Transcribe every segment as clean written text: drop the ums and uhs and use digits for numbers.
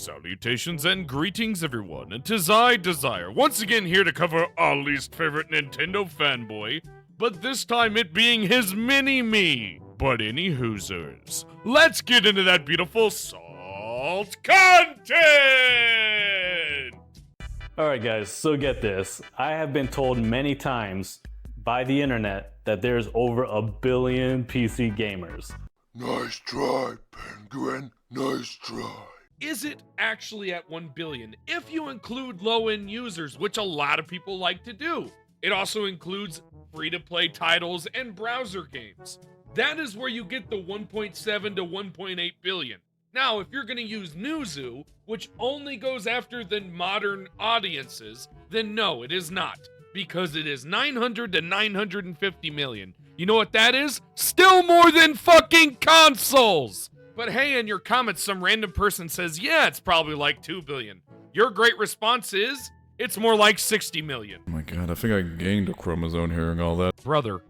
Salutations and greetings, everyone, and 'tis I, Dezire, once again here to cover our least favorite Nintendo fanboy, but this time it being his MiniMe. But any hoosers, let's get into that beautiful salt content! Alright guys, so get this. I have been told many times by the internet that there's over 1 billion PC gamers. Nice try, Penguin. Nice try. Is it actually at 1 billion if you include low-end users, which a lot of people like to do? It also includes free-to-play titles and browser games. That is where you get the 1.7 to 1.8 billion. Now, if you're going to use Newzoo, which only goes after the modern audiences, then no, it is not, because it is 900 to 950 million. You know what that is? Still more than fucking consoles! But hey, in your comments, some random person says, yeah, it's probably like 2 billion. Your great response is, it's more like 60 million. Oh my god, I think I gained a chromosome hearing all that. Brother,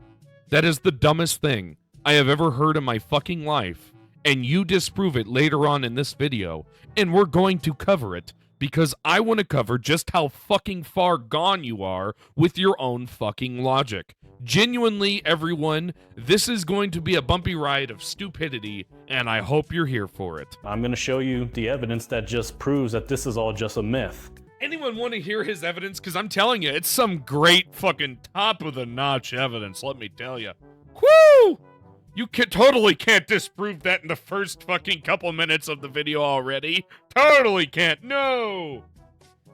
that is the dumbest thing I have ever heard in my fucking life, and you disprove it later on in this video, and we're going to cover it, because I want to cover just how fucking far gone you are with your own fucking logic. Genuinely, everyone, this is going to be a bumpy ride of stupidity, and I hope you're here for it. I'm gonna show you the evidence that just proves that this is all just a myth. Anyone want to hear his evidence? Because I'm telling you, it's some great fucking top-of-the-notch evidence, let me tell you. Woo! You totally can't disprove that in the first fucking couple minutes of the video already. Totally can't, no!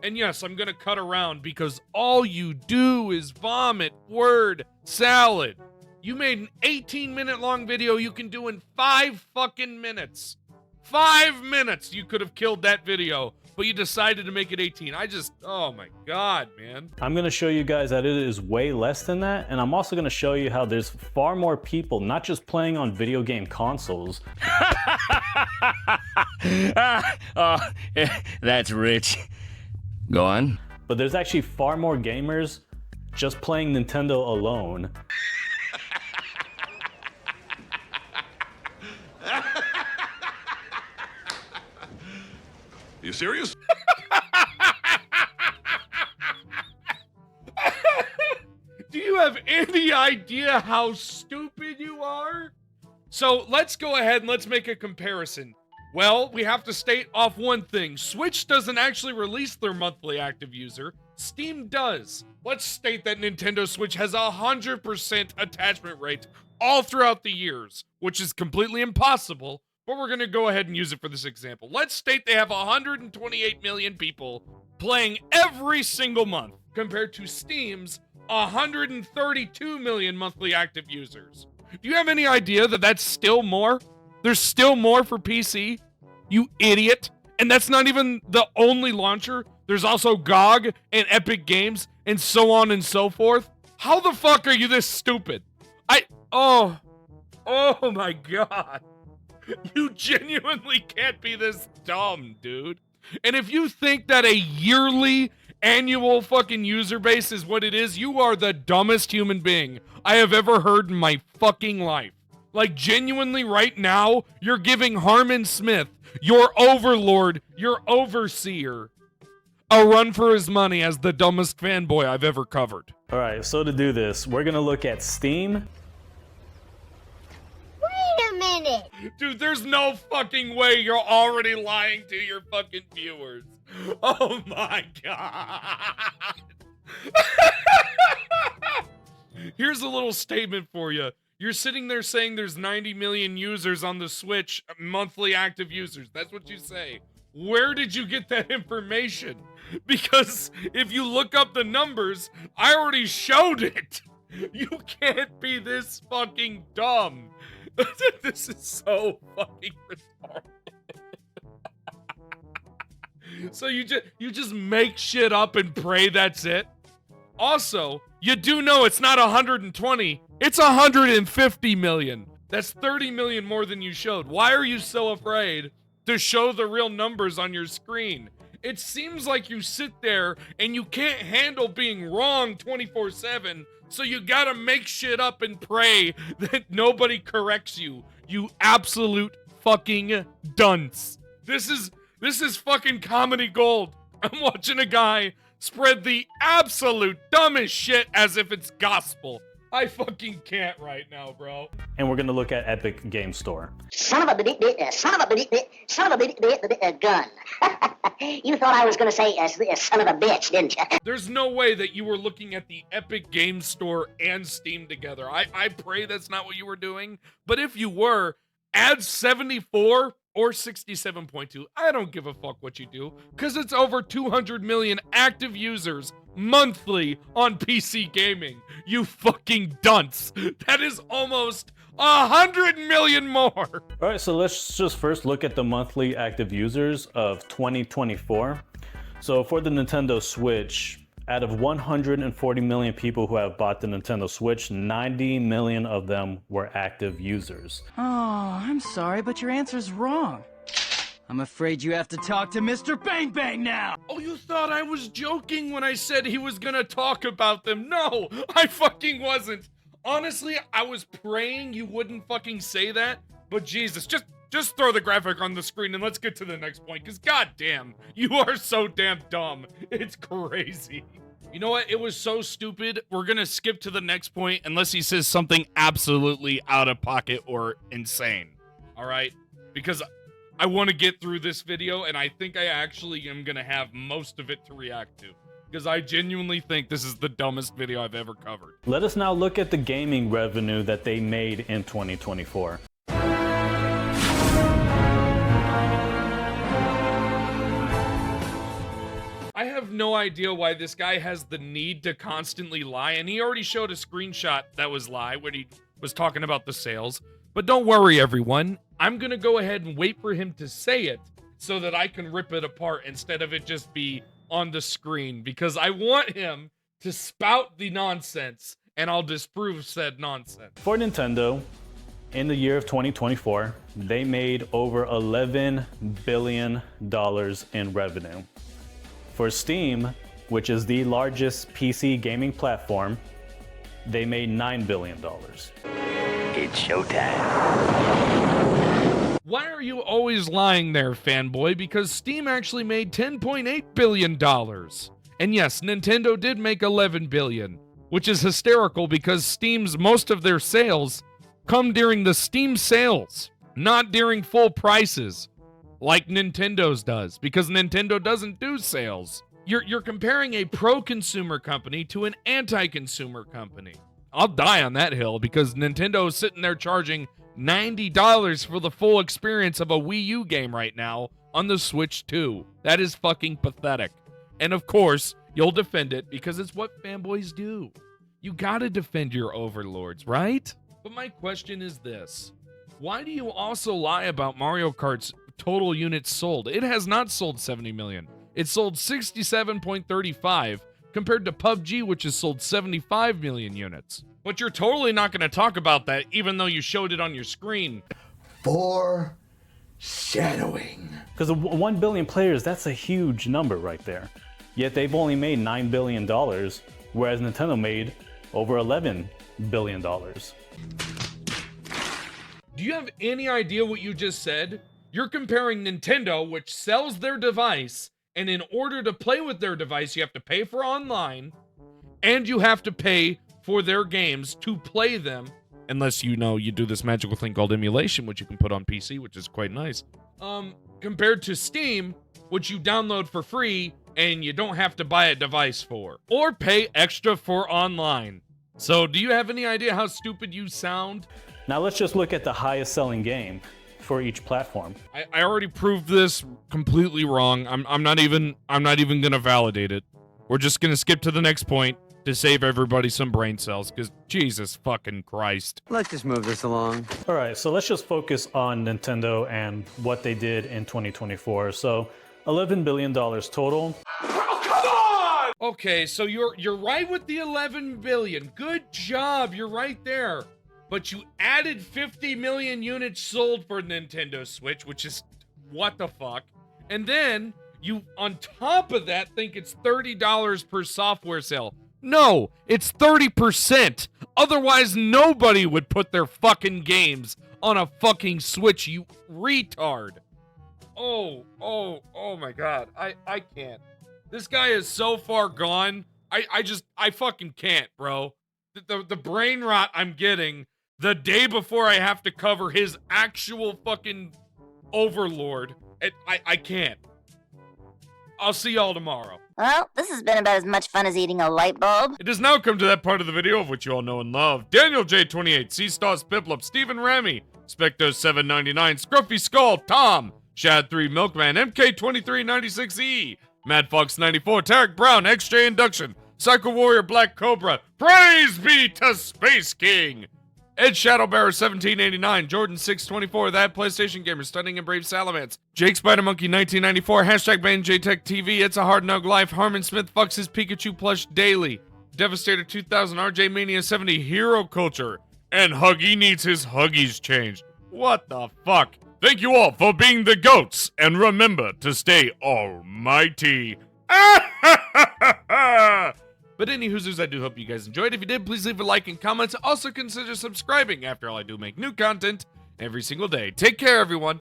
And yes, I'm gonna cut around because all you do is vomit word salad. You made an 18-minute long video you can do in 5 fucking minutes. 5 minutes you could have killed that video, but you decided to make it 18. Oh my god, man. I'm gonna show you guys that it is way less than that, and I'm also gonna show you how there's far more people not just playing on video game consoles. That's rich. Go on. But there's actually far more gamers just playing Nintendo alone. You serious? Do you have any idea how stupid you are? So let's go ahead and let's make a comparison. Well, we have to state off one thing. Switch doesn't actually release their monthly active user. Steam does. Let's state that Nintendo Switch has 100% attachment rate all throughout the years, which is completely impossible, but we're going to go ahead and use it for this example. Let's state they have 128 million people playing every single month, compared to Steam's 132 million monthly active users. Do you have any idea that that's still more? There's still more for PC, you idiot. And that's not even the only launcher. There's also GOG and Epic Games and so on and so forth. How the fuck are you this stupid? Oh my god. You genuinely can't be this dumb, dude. And if you think that a yearly annual fucking user base is what it is, you are the dumbest human being I have ever heard in my fucking life. Like, genuinely right now, you're giving HarmanSmith, your overlord, your overseer, a run for his money as the dumbest fanboy I've ever covered. Alright, so to do this, we're gonna look at Steam. Wait a minute! Dude, there's no fucking way you're already lying to your fucking viewers. Oh my god. Here's a little statement for you. You're sitting there saying there's 90 million users on the Switch, monthly active users. That's what you say. Where did you get that information? Because if you look up the numbers, I already showed it. You can't be this fucking dumb. This is so fucking retarded. So you just make shit up and pray that's it? Also, you do know it's not 120, it's 150 million. That's 30 million more than you showed. Why are you so afraid to show the real numbers on your screen? It seems like you sit there and you can't handle being wrong 24/7, so you gotta make shit up and pray that nobody corrects you. You absolute fucking dunce. This is This is fucking comedy gold. I'm watching a guy spread the absolute dumbest shit as if it's gospel. I fucking can't right now, bro. And we're gonna look at Epic Game Store. Son of a gun. You thought I was going to say son of a bitch, didn't you? There's no way that you were looking at the Epic Game Store and Steam together. I pray that's not what you were doing. But if you were, add 74 or 67.2. I don't give a fuck what you do, because it's over 200 million active users monthly on PC gaming. You fucking dunce. That is almost 100 million more. All right, so let's just first look at the monthly active users of 2024. So for the Nintendo Switch, out of 140 million people who have bought the Nintendo Switch, 90 million of them were active users. Oh, I'm sorry, but your answer's wrong. I'm afraid you have to talk to Mr. Bang Bang now! Oh, you thought I was joking when I said he was gonna talk about them. No, I fucking wasn't. Honestly, I was praying you wouldn't fucking say that, but Jesus, just throw the graphic on the screen and let's get to the next point, because goddamn, you are so damn dumb. It's crazy. You know what? It was so stupid. We're gonna skip to the next point unless he says something absolutely out of pocket or insane. All right? Because I want to get through this video, and I think I actually am gonna have most of it to react to, because I genuinely think this is the dumbest video I've ever covered. Let us now look at the gaming revenue that they made in 2024. I have no idea why this guy has the need to constantly lie, and he already showed a screenshot that was lie when he was talking about the sales. But don't worry, everyone. I'm gonna go ahead and wait for him to say it so that I can rip it apart instead of it just be on the screen, because I want him to spout the nonsense and I'll disprove said nonsense. For Nintendo, in the year of 2024, they made over $11 billion in revenue. For Steam, which is the largest PC gaming platform, they made $9 billion. It's showtime. Why are you always lying there, fanboy? Because Steam actually made $10.8 billion. And yes, Nintendo did make $11 billion, which is hysterical because Steam's most of their sales come during the Steam sales, not during full prices, like Nintendo's does, because Nintendo doesn't do sales. You're comparing a pro-consumer company to an anti-consumer company. I'll die on that hill because Nintendo is sitting there charging $90 for the full experience of a Wii U game right now on the Switch 2. That is fucking pathetic. And of course, you'll defend it because it's what fanboys do. You gotta defend your overlords, right? But my question is this. Why do you also lie about Mario Kart's total units sold? It has not sold 70 million. It sold 67.35 compared to PUBG, which has sold 75 million units. But you're totally not going to talk about that, even though you showed it on your screen. Foreshadowing. Because 1 billion players, that's a huge number right there. Yet they've only made $9 billion, whereas Nintendo made over $11 billion. Do you have any idea what you just said? You're comparing Nintendo, which sells their device, and in order to play with their device, you have to pay for online, and you have to pay for their games to play them, unless you do this magical thing called emulation, which you can put on PC, which is quite nice. Compared to Steam, which you download for free, and you don't have to buy a device for, or pay extra for online. So, do you have any idea how stupid you sound? Now let's just look at the highest selling game for each platform. I already proved this completely wrong. I'm not even gonna validate it. We're just gonna skip to the next point to save everybody some brain cells, because Jesus fucking Christ. Let's just move this along. All right, so let's just focus on Nintendo and what they did in 2024. So $11 billion total. Okay, so you're right with the 11 billion. Good job, you're right there. But you added 50 million units sold for Nintendo Switch, which is what the fuck. And then you, on top of that, think it's $30 per software sale. No, it's 30%. Otherwise, nobody would put their fucking games on a fucking Switch, you retard. Oh my god. I can't. This guy is so far gone. I fucking can't, bro. The brain rot I'm getting the day before I have to cover his actual fucking overlord. I can't. I'll see y'all tomorrow. Well, this has been about as much fun as eating a light bulb. It has now come to that part of the video of which you all know and love. Daniel J28, C-Stars Piplop, Stephen Ramy, Specto799, Scruffy Skull, Tom, Shad3 Milkman, MK2396E, Mad Fox 94, Tarek Brown, XJ Induction, Psycho Warrior Black Cobra, Praise be to Space King! Ed Shadowbearer 1789, Jordan 624, That PlayStation Gamer, Stunning and Brave Salamance, Jake Spider Monkey 1994, hashtag BanJTech TV, It's a Hard Nug Life, HarmanSmith fucks his Pikachu plush daily, Devastator 2000, RJ Mania 70, Hero Culture, and Huggy needs his Huggies changed. What the fuck? Thank you all for being the goats, and remember to stay almighty. But any hoozers, I do hope you guys enjoyed. If you did, please leave a like and comment. Also consider subscribing. After all, I do make new content every single day. Take care, everyone.